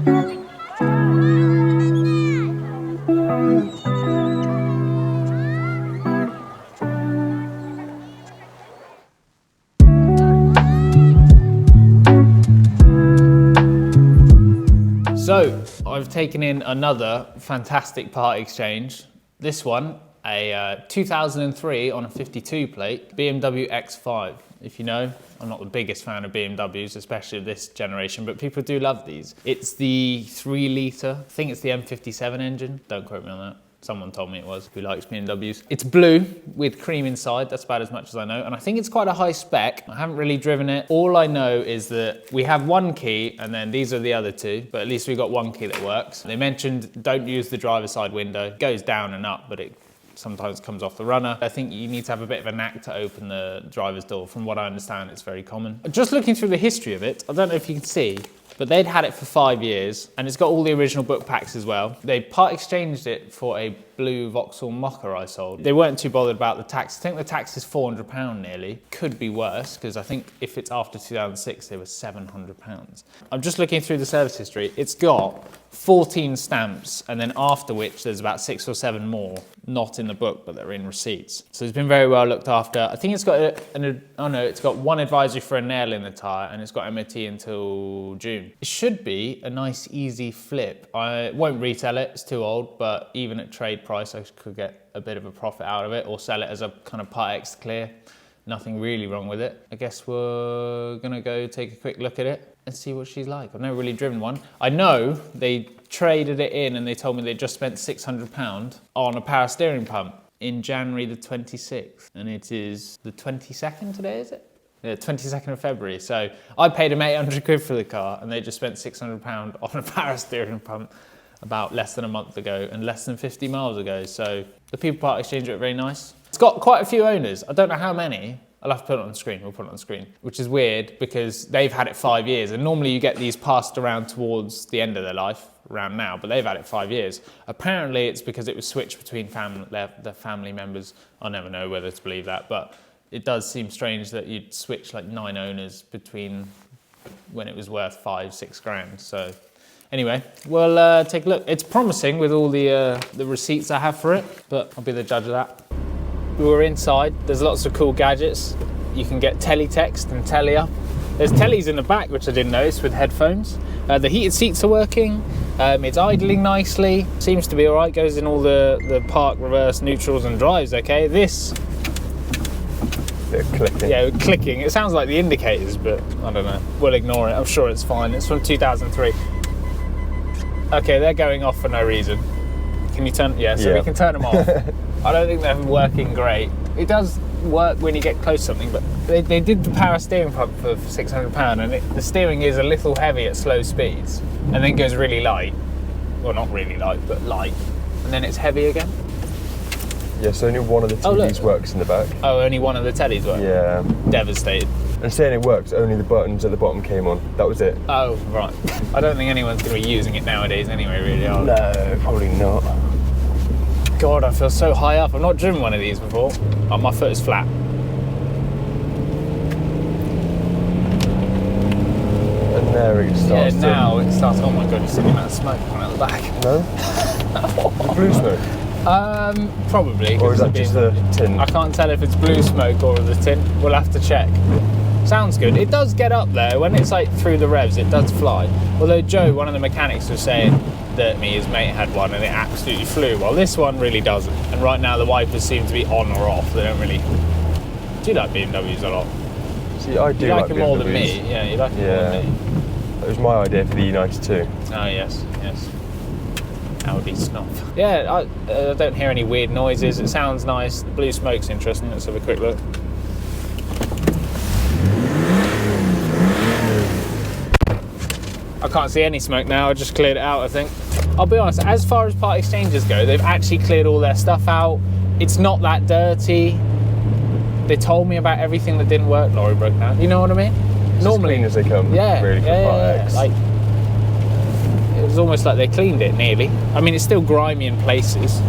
So, I've taken in another fantastic part exchange. This one, a 2003 on a 52 plate, BMW X5. If you know, I'm not the biggest fan of BMWs, especially this generation, but people do love these. It's the 3 litre, I think it's the M57 engine, don't quote me on that. Someone told me it was, who likes BMWs. It's blue with cream inside, that's about as much as I know. And I think it's quite a high spec. I haven't really driven it. All I know is that we have one key and then these are the other two, but at least we've got one key that works. They mentioned don't use the driver's side window. It goes down and up, but it sometimes comes off the runner. I think you need to have a bit of a knack to open the driver's door. From what I understand, it's very common. Just looking through the history of it, I don't know if you can see, but they'd had it for 5 years and it's got all the original book packs as well. They part exchanged it for a blue Vauxhall Mocha I sold. They weren't too bothered about the tax. I think the tax is £400 nearly. Could be worse because I think if it's after 2006, they were £700. I'm just looking through the service history. It's got 14 stamps and then after which there's about 6 or 7 more, not in the book, but they're in receipts. So it's been very well looked after. I think it's got it's got one advisory for a nail in the tyre and it's got MOT until June. It should be a nice, easy flip. I won't retail it, it's too old, but even at trade price, I could get a bit of a profit out of it or sell it as a kind of Part X clear. Nothing really wrong with it. I guess we're gonna go take a quick look at it and see what she's like. I've never really driven one. I know they traded it in and they told me they just spent £600 on a power steering pump in January the 26th. And it is the 22nd today, is it? Yeah, 22nd of February. So I paid them 800 quid for the car and they just spent £600 on a power steering pump about less than a month ago and less than 50 miles ago. So the people part exchange are very nice. It's got quite a few owners. I don't know how many. I'll have to put it on the screen. We'll put it on the screen, which is weird because they've had it 5 years and normally you get these passed around towards the end of their life around now, but they've had it 5 years. Apparently it's because it was switched between their family members. I'll never know whether to believe that, but it does seem strange that you'd switch like 9 owners between when it was worth 5-6 grand. So anyway, we'll take a look. It's promising with all the receipts I have for it, but I'll be the judge of that. We were inside. There's lots of cool gadgets. You can get teletext and telly up. There's tellies in the back, which I didn't notice, with headphones. The heated seats are working. It's idling nicely. Seems to be all right. Goes in all the park, reverse, neutrals and drives okay. This... bit of clicking. Yeah, clicking. It sounds like the indicators, but I don't know. We'll ignore it. I'm sure it's fine. It's from 2003. Okay, they're going off for no reason. Can you turn... Yeah, so we can turn them off. I don't think they're working great. It does work when you get close to something, but they did the power steering pump for £600 and the steering is a little heavy at slow speeds and then goes really light. Well, not really light, but light. And then it's heavy again. Yes, only one of the TVs works in the back. Oh, only one of the tellies work? Yeah. Devastated. And saying it works, only the buttons at the bottom came on. That was it. Oh, right. I don't think anyone's going to be using it nowadays anyway, really, are they? No, probably not. God, I feel so high up. I've not driven one of these before. Oh, my foot is flat. And there it starts. Yeah, now it starts. Oh my God, you're seeing that smoke coming out the back. No? The blue smoke? Probably. Or is that just the tin? I can't tell if it's blue smoke or the tin. We'll have to check. Sounds good. It does get up there. When it's like through the revs, it does fly. Although Joe, one of the mechanics, was saying that his mate had one and it absolutely flew. Well, this one really doesn't. And right now the wipers seem to be on or off. They don't really... Do you like BMWs a lot? See, I do you like them more than me. Yeah, you like them more than me. That was my idea for the E92. Oh, yes, yes. Audi snuff. Yeah, I don't hear any weird noises. It sounds nice. The blue smoke's interesting. Let's have a quick look. I can't see any smoke now. I just cleared it out, I think. I'll be honest, as far as part exchanges go, they've actually cleared all their stuff out. It's not that dirty. They told me about everything that didn't work. Lorry broke down. You know what I mean? It's normally as clean as they come. Yeah, really, for Part X. Like, it was almost like they cleaned it nearly. I mean, it's still grimy in places.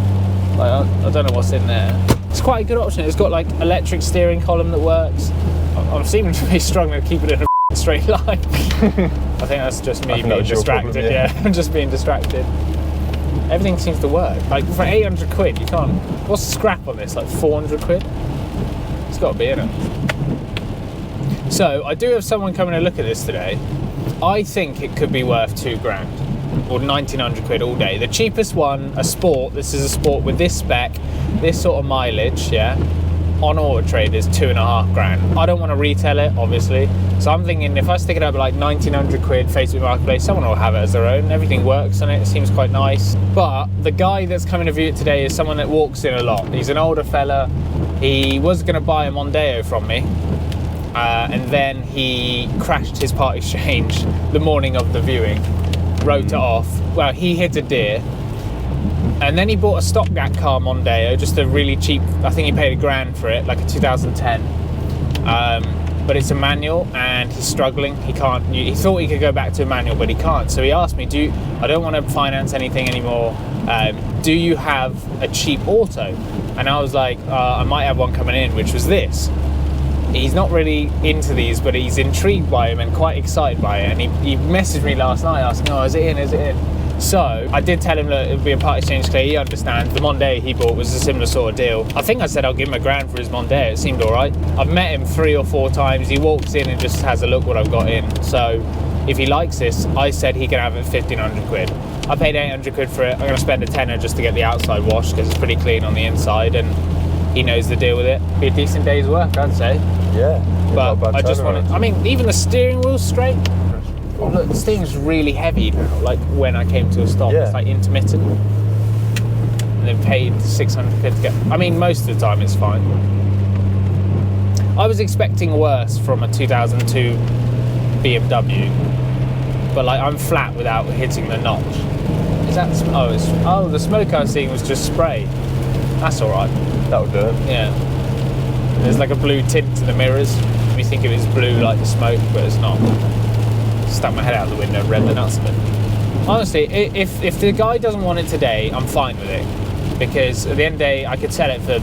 Like, I don't know what's in there. It's quite a good option. It's got like electric steering column that works. I'm seeming to be struggling to keep it in a straight line. I think that's just me I think that being was your distracted. problem, yeah. I'm just being distracted. Everything seems to work. Like for 800 quid, you can't. What's the scrap on this? Like 400 quid? It's got to be in it. So I do have someone coming to look at this today. I think it could be worth £2 grand or 1900 quid all day. The cheapest one, a sport. This is a sport with this spec, this sort of mileage, yeah. On Auto Trade is 2.5 grand. I don't want to retail it, obviously. So I'm thinking if I stick it up at like 1900 quid, Facebook Marketplace, someone will have it as their own. Everything works on it. It seems quite nice. But the guy that's coming to view it today is someone that walks in a lot. He's an older fella. He was going to buy a Mondeo from me. And then he crashed his part exchange the morning of the viewing, wrote it off. Well, he hit a deer, and then he bought a stopgap car Mondeo, just a really cheap, I think he paid £1 grand for it, like a 2010. But it's a manual, and he's struggling. He can't. He thought he could go back to a manual, but he can't. So he asked me, I don't want to finance anything anymore. Do you have a cheap auto? And I was like, I might have one coming in, which was this. He's not really into these, but he's intrigued by him and quite excited by it. And he messaged me last night asking, oh, is it in, is it in? So I did tell him that it would be a part exchange clear. He understands. The Mondeo he bought was a similar sort of deal. I think I said I'll give him £1 grand for his Mondeo. It seemed all right. I've met him 3 or 4 times. He walks in and just has a look what I've got in. So if he likes this, I said he can have it 1500 quid. I paid 800 quid for it. I'm going to spend a tenner just to get the outside washed because it's pretty clean on the inside, and he knows the deal with it. Be a decent day's work, I'd say. Yeah. But I just want to, I mean, even the steering wheel's straight. Oh, look, the steering's really heavy now, like when I came to a stop. Yeah. It's like intermittent. And then paid 600 quid to get, I mean, most of the time it's fine. I was expecting worse from a 2002 BMW, but like I'm flat without hitting the notch. Is that, the smoke I was seeing was just spray. That's all right. That would do it. Yeah. There's like a blue tint to the mirrors. You think it was blue like the smoke, but it's not. Stuck my head out the window and read the nuts of it. Honestly, if the guy doesn't want it today, I'm fine with it. Because at the end of the day, I could sell it for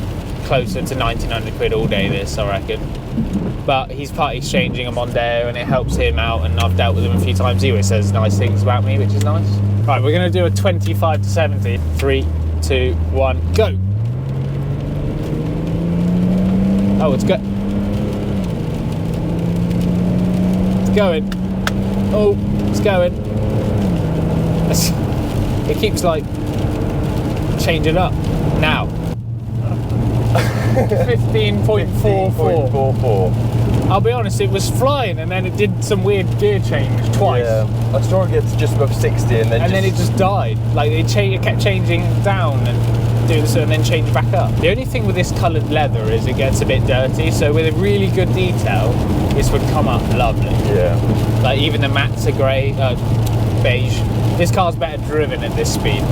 closer to 1900 quid all day, this, I reckon. But he's part exchanging a Mondeo and it helps him out, and I've dealt with him a few times. He always says nice things about me, which is nice. Right, we're going to do a 25 to 70. 3, 2, 1, go! Oh, it's good. It's going. Oh, it's going. It keeps like changing up. Now. 15.44. I'll be honest, it was flying and then it did some weird gear change twice. Yeah. I saw it get to just above 60 and then it just died. Like it kept changing down and do this and then change back up. The only thing with this coloured leather is it gets a bit dirty, so with a really good detail, this would come up lovely. Yeah. Like even the mattes are grey, beige. This car's better driven at this speed.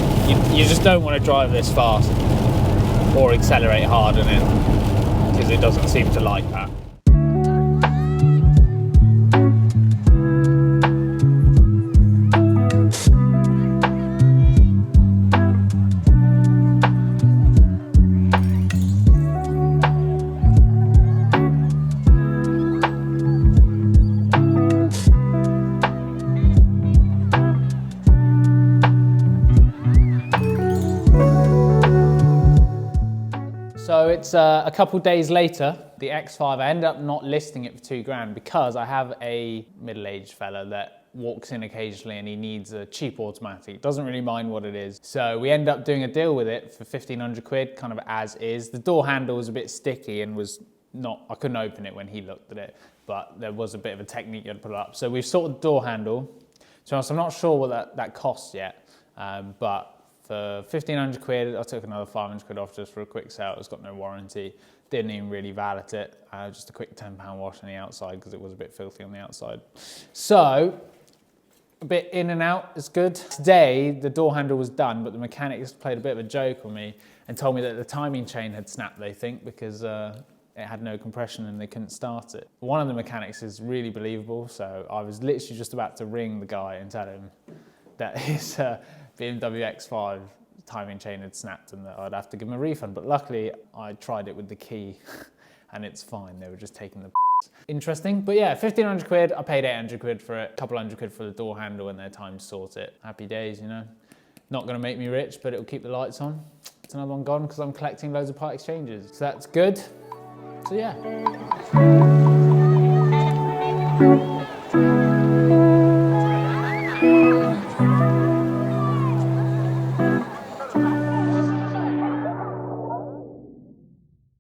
You just don't want to drive this fast or accelerate hard in it because it doesn't seem to like that. So it's a couple days later, the X5, I ended up not listing it for £2 grand because I have a middle-aged fella that walks in occasionally and he needs a cheap automatic. Doesn't really mind what it is. So we end up doing a deal with it for 1500 quid, kind of as is. The door handle was a bit sticky and was not, I couldn't open it when he looked at it, but there was a bit of a technique you had to put it up. So we've sorted the door handle. To be honest, I'm not sure what that costs yet, but for 1500 quid, I took another 500 quid off just for a quick sale. It's got no warranty. Didn't even really validate it. Just a quick £10 wash on the outside because it was a bit filthy on the outside. So, a bit in and out is good. Today, the door handle was done, but the mechanics played a bit of a joke on me and told me that the timing chain had snapped, they think, because it had no compression and they couldn't start it. One of the mechanics is really believable, so I was literally just about to ring the guy and tell him that his BMW X5 timing chain had snapped and that I'd have to give him a refund. But luckily, I tried it with the key and it's fine. They were just taking the interesting. But yeah, 1,500 quid, I paid 800 quid for it, a couple hundred quid for the door handle when their time to sort it. Happy days, you know. Not gonna make me rich, but it'll keep the lights on. It's another one gone because I'm collecting loads of part exchanges. So that's good. So yeah.